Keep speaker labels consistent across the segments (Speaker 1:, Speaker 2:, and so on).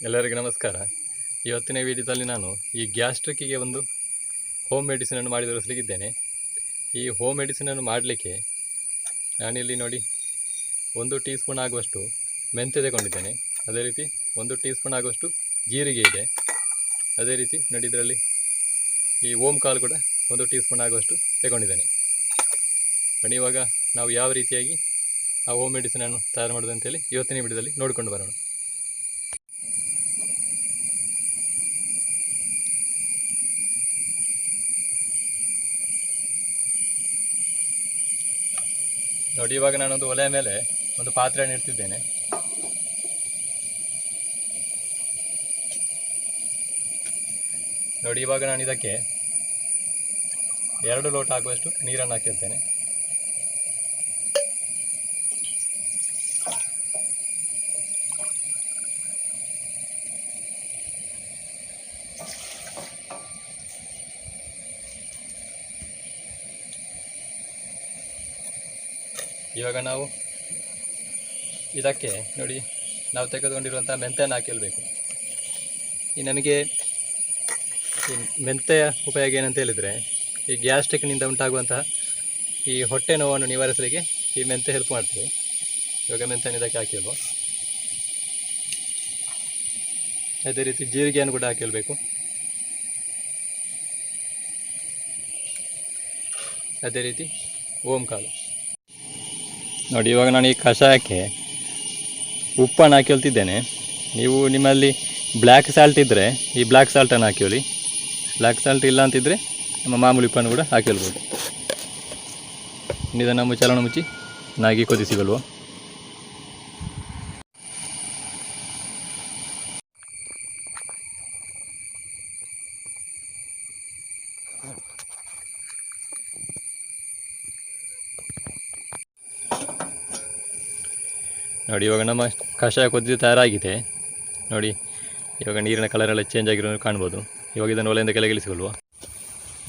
Speaker 1: ಎಲ್ಲರಿಗೂ ನಮಸ್ಕಾರ. ಇವತ್ತಿನ ವಿಡಿಯೋದಲ್ಲಿ ನಾನು ಈ ಗ್ಯಾಸ್ಟ್ರಿಕ್ಕಿಗೆ ಒಂದು ಹೋಮ್ ಮೆಡಿಸಿನನ್ನು ಮಾಡಿ ತೋರಿಸಲಿಕ್ಕಿದ್ದೇನೆ. ಈ ಹೋಮ್ ಮೆಡಿಸಿನನ್ನು ಮಾಡಲಿಕ್ಕೆ ನಾನಿಲ್ಲಿ ನೋಡಿ 1 ಟೀ ಸ್ಪೂನ್ ಆಗುವಷ್ಟು ಮೆಂತ್ಯ ತಗೊಂಡಿದ್ದೇನೆ. ಅದೇ ರೀತಿ 1 ಟೀ ಸ್ಪೂನ್ ಆಗುವಷ್ಟು ಜೀರಿಗೆ ಇದೆ. ಅದೇ ರೀತಿ ನೋಡಿ ಇದರಲ್ಲಿ ಈ ಓಮ್ ಕಾಳು ಕೂಡ 1 ಟೀ ಸ್ಪೂನ್ ಆಗುವಷ್ಟು ತಗೊಂಡಿದ್ದೇನೆ. ಬನ್ನಿ ಇವಾಗ ನಾವು ಯಾವ ರೀತಿಯಾಗಿ ಆ ಹೋಮ್ ಮೆಡಿಸಿನನ್ನು ತಯಾರು ಮಾಡೋದು ಅಂತೇಳಿ ಇವತ್ತಿನ ವಿಡಿಯೋದಲ್ಲಿ ನೋಡಿಕೊಂಡು ಬರೋಣ. ನೋಡಿ ಇವಾಗ ನಾನೊಂದು ಒಲೆಯ ಮೇಲೆ ಒಂದು ಪಾತ್ರೆಯನ್ನು ಇಡ್ತಿದ್ದೇನೆ. ನೋಡಿ ಇವಾಗ ನಾನು ಇದಕ್ಕೆ 2 ಲೋಟ ಆಗುವಷ್ಟು ನೀರನ್ನು ಹಾಕಿರ್ತೇನೆ. ಇವಾಗ ನಾವು ಇದಕ್ಕೆ ನೋಡಿ ನಾವು ತೆಗೆದುಕೊಂಡಿರುವಂಥ ಮೆಂತ್ಯನ ಹಾಕಿರಬೇಕು. ಈ ನಮಗೆ ಈ ಮೆಂತ್ಯ ಉಪಯೋಗ ಏನಂತ ಹೇಳಿದರೆ, ಈ ಗ್ಯಾಸ್ಟ್ರಿಕ್ನಿಂದ ಉಂಟಾಗುವಂತಹ ಈ ಹೊಟ್ಟೆ ನೋವನ್ನು ನಿವಾರಿಸಲಿಕ್ಕೆ ಈ ಮೆಂತ್ಯ ಹೆಲ್ಪ್ ಮಾಡ್ತದೆ. ಇವಾಗ ಮೆಂತ್ಯನ ಇದಕ್ಕೆ ಹಾಕಿಲ್ವ. ಅದೇ ರೀತಿ ಜೀರಿಗೆಯನ್ನು ಕೂಡ ಹಾಕಿರಬೇಕು. ಅದೇ ರೀತಿ ಓಮ್ ಕಾಳು. ನೋಡಿ ಇವಾಗ ನಾನು ಈ ಕಷಾಯಕ್ಕೆ ಉಪ್ಪನ್ನು ಹಾಕಿಳ್ತಿದ್ದೇನೆ. ನೀವು ನಿಮ್ಮಲ್ಲಿ ಬ್ಲ್ಯಾಕ್ ಸಾಲ್ಟ್ ಇದ್ದರೆ ಈ ಬ್ಲ್ಯಾಕ್ ಸಾಲ್ಟನ್ನು ಹಾಕಿoli. ಬ್ಲ್ಯಾಕ್ ಸಾಲ್ಟ್ ಇಲ್ಲ ಅಂತಿದ್ದರೆ ನಮ್ಮ ಮಾಮೂಲಿ ಉಪ್ಪನ್ನು ಕೂಡ ಹಾಕಿಳ್ಬೋದು. ಇದನ್ನು ಮುಚ್ಚಳನ ಮುಚ್ಚಿ ಚೆನ್ನಾಗಿ ಕೊದಿಸಿಕೊಳ್ಳುವ. ನೋಡಿ ಇವಾಗ ನಮ್ಮ ಕಷಾಯ ಕೊದ್ದಿದ್ದು ತಯಾರಾಗಿದೆ. ನೋಡಿ ಇವಾಗ ನೀರಿನ ಕಲರೆಲ್ಲ ಚೇಂಜ್ ಆಗಿರೋದು ಕಾಣ್ಬೋದು. ಇವಾಗ ಇದನ್ನು ಒಲೆಯಿಂದ ಕೆಳಗಿಳಿಸಿಕೊಳ್ಳುವ.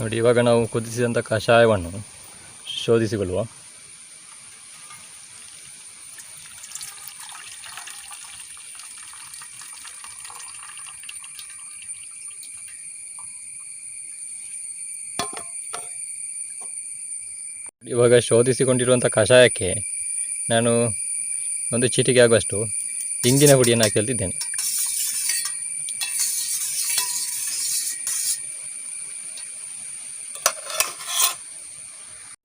Speaker 1: ನೋಡಿ ಇವಾಗ ನಾವು ಕುದಿಸಿದಂಥ ಕಷಾಯವನ್ನು ಶೋಧಿಸಿಕೊಳ್ಳುವ. ಇವಾಗ ಶೋಧಿಸಿಕೊಂಡಿರುವಂಥ ಕಷಾಯಕ್ಕೆ ನಾನು 1 ಚಿಟಿಕೆ ಆಗುವಷ್ಟು ಇಂಗಿನ ಪುಡಿಯನ್ನು ಹಾಕಿಳ್ತಿದ್ದೇನೆ.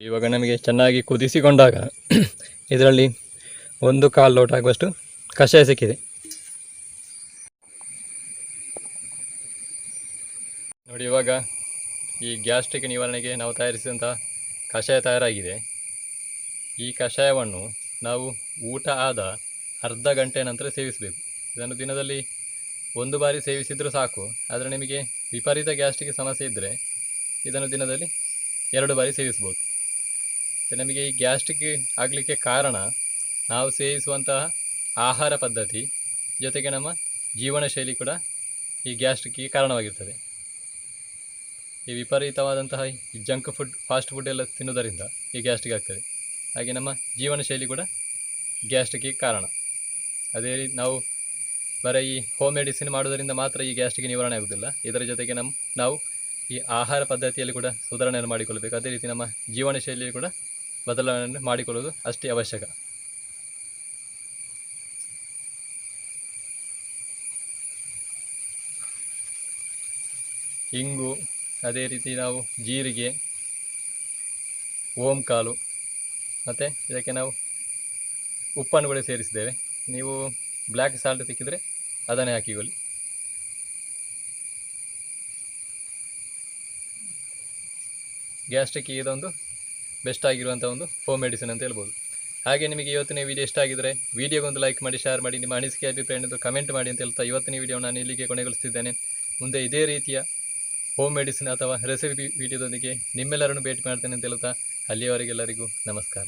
Speaker 1: ಇವಾಗ ನಮಗೆ ಚೆನ್ನಾಗಿ ಕುದಿಸಿಕೊಂಡಾಗ ಇದರಲ್ಲಿ 1/4 ಲೋಟ ಆಗುವಷ್ಟು ಕಷಾಯ ಸಿಕ್ಕಿದೆ. ನೋಡಿ ಇವಾಗ ಈ ಗ್ಯಾಸ್ಟ್ರಿಕ್ ನಿವಾರಣೆಗೆ ನಾವು ತಯಾರಿಸಿದಂಥ ಕಷಾಯ ತಯಾರಾಗಿದೆ. ಈ ಕಷಾಯವನ್ನು ನಾವು ಊಟ ಆದ ಅರ್ಧ ಗಂಟೆ ನಂತರ ಸೇವಿಸಬೇಕು. ಇದನ್ನು ದಿನದಲ್ಲಿ 1 ಬಾರಿ ಸೇವಿಸಿದರೂ ಸಾಕು. ಆದರೆ ನಿಮಗೆ ವಿಪರೀತ ಗ್ಯಾಸ್ಟ್ರಿಕ್ ಸಮಸ್ಯೆ ಇದ್ದರೆ ಇದನ್ನು ದಿನದಲ್ಲಿ 2 ಬಾರಿ ಸೇವಿಸ್ಬೋದು. ಮತ್ತು ನಮಗೆ ಈ ಗ್ಯಾಸ್ಟ್ರಿಕ್ ಆಗಲಿಕ್ಕೆ ಕಾರಣ ನಾವು ಸೇವಿಸುವಂತಹ ಆಹಾರ ಪದ್ಧತಿ ಜೊತೆಗೆ ನಮ್ಮ ಜೀವನ ಶೈಲಿ ಕೂಡ ಈ ಗ್ಯಾಸ್ಟ್ರಿಕ್ಕಿಗೆ ಕಾರಣವಾಗಿರ್ತದೆ. ಈ ವಿಪರೀತವಾದಂತಹ ಈ ಜಂಕ್ ಫುಡ್, ಫಾಸ್ಟ್ ಫುಡ್ ಎಲ್ಲ ತಿನ್ನೋದರಿಂದ ಈ ಗ್ಯಾಸ್ಟ್ರಿಕ್ ಆಗ್ತದೆ. ಹಾಗೆ ನಮ್ಮ ಜೀವನ ಶೈಲಿ ಕೂಡ ಗ್ಯಾಸ್ಟ್ರಿಕ್ಕಿಗೆ ಕಾರಣ. ಅದೇ ರೀತಿ ನಾವು ಬರೀ ಈ ಹೋಮ್ ಮೆಡಿಸಿನ್ ಮಾಡೋದರಿಂದ ಮಾತ್ರ ಈ ಗ್ಯಾಸ್ಟ್ರಿಕ್ ನಿವಾರಣೆ ಆಗೋದಿಲ್ಲ. ಇದರ ಜೊತೆಗೆ ನಾವು ಈ ಆಹಾರ ಪದ್ಧತಿಯಲ್ಲಿ ಕೂಡ ಸುಧಾರಣೆಯನ್ನು ಮಾಡಿಕೊಳ್ಳಬೇಕು. ಅದೇ ರೀತಿ ನಮ್ಮ ಜೀವನ ಶೈಲಿಯಲ್ಲಿ ಕೂಡ ಬದಲಾವಣೆ ಮಾಡಿಕೊಳ್ಳೋದು ಅಷ್ಟೇ ಅವಶ್ಯಕ. ಇಂಗು, ಅದೇ ರೀತಿ ನಾವು ಜೀರಿಗೆ, ಓಮ್ ಕಾಳು ಮತ್ತು ಇದಕ್ಕೆ ನಾವು ಉಪ್ಪನ್ನು ಕೂಡ ಸೇರಿಸಿದ್ದೇವೆ. ನೀವು ಬ್ಲ್ಯಾಕ್ ಸಾಲ್ಟ್ ಸಿಕ್ಕಿದರೆ ಅದನ್ನೇ ಹಾಕಿಕೊಳ್ಳಿ. ಗ್ಯಾಸ್ಟ್ರಿಕ್ಕಿಗೆ ಇದೊಂದು ಬೆಸ್ಟ್ ಆಗಿರುವಂಥ ಒಂದು ಹೋಮ್ ಮೆಡಿಸಿನ್ ಅಂತ ಹೇಳ್ಬೋದು. ಹಾಗೆ ನಿಮಗೆ ಇವತ್ತಿನ ವಿಡಿಯೋ ಇಷ್ಟ ಆಗಿದ್ದರೆ ವಿಡಿಯೋಗೊಂದು ಲೈಕ್ ಮಾಡಿ, ಶೇರ್ ಮಾಡಿ, ನಿಮ್ಮ ಅನಿಸಿಕೆ ಅಭಿಪ್ರಾಯವನ್ನು ಕಮೆಂಟ್ ಮಾಡಿ ಅಂತ ಹೇಳ್ತಾ ಇವತ್ತಿನ ವಿಡಿಯೋ ನಾನು ಇಲ್ಲಿಗೆ ಕೊನೆಗೊಳಿಸ್ತಿದ್ದೇನೆ. ಮುಂದೆ ಇದೇ ರೀತಿಯ ಹೋಮ್ ಮೆಡಿಸಿನ್ ಅಥವಾ ರೆಸಿಪಿ ವಿಡಿಯೋದೊಂದಿಗೆ ನಿಮ್ಮೆಲ್ಲರನ್ನು ಭೇಟಿ ಮಾಡ್ತೇನೆ ಅಂತ ಹೇಳ್ತಾ ಅಲ್ಲಿಯವರೆಗೆಲ್ಲರಿಗೂ ನಮಸ್ಕಾರ.